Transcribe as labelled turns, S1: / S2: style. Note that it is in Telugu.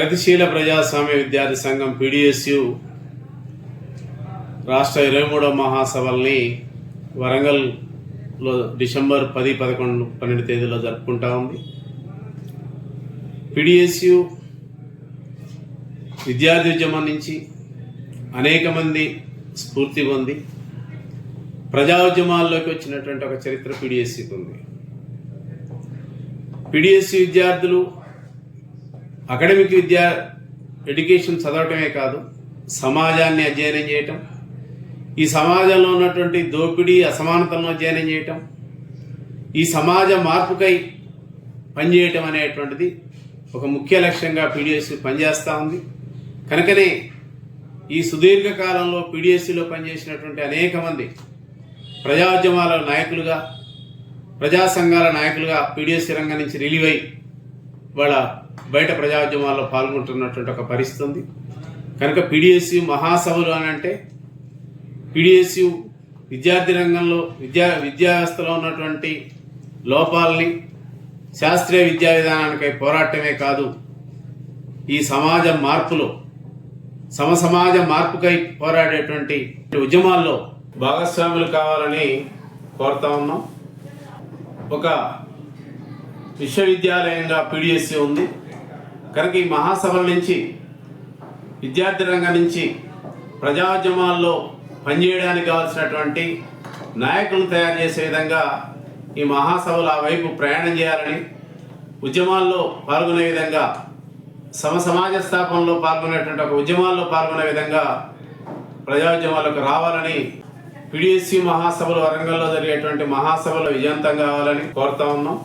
S1: ప్రగతిశీల ప్రజాస్వామ్య విద్యార్థి సంఘం పీడిఎస్యు రాష్ట్ర 23వ మహాసభల్ని వరంగల్లో డిసెంబర్ 10, 11, 12 తేదీలో జరుపుకుంటా ఉంది. పీడిఎస్యు విద్యార్థి ఉద్యమం నుంచి అనేక మంది స్ఫూర్తి పొంది ప్రజా ఉద్యమాల్లోకి వచ్చినటువంటి ఒక చరిత్ర పీడిఎస్యుకు ఉంది. పీడిఎస్యు విద్యార్థులు అకాడమిక్ ఎడ్యుకేషన్ చదవటమే కాదు, సమాజాన్ని అధ్యయనం చేయటం, ఈ సమాజంలో ఉన్నటువంటి దోపిడీ అసమానతలను అధ్యయనం చేయటం, ఈ సమాజ మార్పుకై పనిచేయటం అనేటువంటిది ఒక ముఖ్య లక్ష్యంగా పీడిఎస్యు పనిచేస్తూ ఉంది. కనుకనే ఈ సుదీర్ఘకాలంలో పీడిఎస్యులో పనిచేసినటువంటి అనేక మంది ప్రజా ఉద్యమాల నాయకులుగా, ప్రజా సంఘాల నాయకులుగా పీడిఎస్యు రంగం నుంచి రిలీవ్ అయి వాళ్ళ బయట ప్రజా ఉద్యమాల్లో పాల్గొంటున్నటువంటి ఒక పరిస్థితి ఉంది. కనుక పీడిఎస్యు మహాసభలు అని అంటే పీడిఎస్యు విద్యార్థి రంగంలో విద్యా వ్యవస్థలో ఉన్నటువంటి లోపాలని శాస్త్రీయ విద్యా విధానానికై పోరాటమే కాదు, ఈ సమాజ మార్పులో సమాజ మార్పుకై పోరాడేటువంటి ఉద్యమాల్లో భాగస్వాములు కావాలని కోరుతా ఉన్నాం. ఒక విశ్వవిద్యాలయంగా పీడిఎస్యు ఉంది. కనుక ఈ మహాసభల నుంచి విద్యార్థి రంగం నుంచి ప్రజాోద్యమాల్లో పనిచేయడానికి కావాల్సినటువంటి నాయకులను తయారు చేసే విధంగా ఈ మహాసభలు ఆ వైపు ప్రయాణం చేయాలని, ఉద్యమాల్లో పాల్గొనే విధంగా సమాజ స్థాపనలో పాల్గొనేటువంటి ఒక ఉద్యమాల్లో పాల్గొనే విధంగా ప్రజాోద్యమాలకు రావాలని, పీడిఎస్యు మహాసభలు వరంగల్లో జరిగేటువంటి మహాసభలు విజయవంతం కావాలని కోరుతా ఉన్నాం.